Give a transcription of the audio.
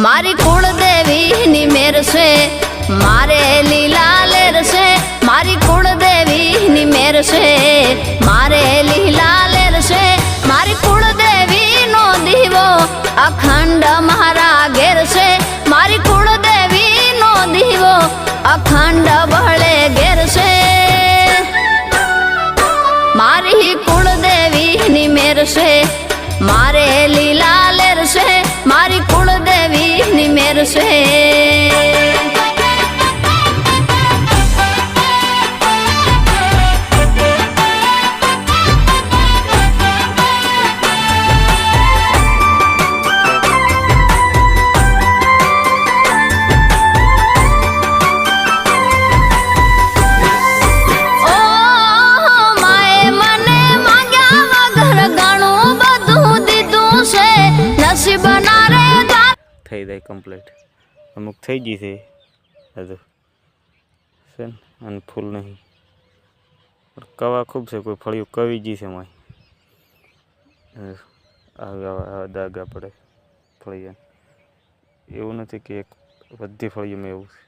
मारी कुलदेवी नी मेर से मारे लीला लेर से मारी कुलदेवी नी मेर से मारे लीला लेर से मारी कुलदेवी नो दीवो अखंड मारा घेर से मारी कुलदेवी नो दीवो अखंड बहले घेर से मारी कुलदेवी नी मेर से मारे लीला लेर से मारी कुलदेवी नी मेर से થઈ જાય કમ્પ્લીટ અમુક થઈ ગઈ છે હજુ છે ને અને ફૂલ નહીં કવા ખૂબ છે કોઈ ફળિયું કવી ગઈ છે માય આવા દાગા પડે ફળિયા એવું નથી કે એક બધી ફળિયું મેં એવું છે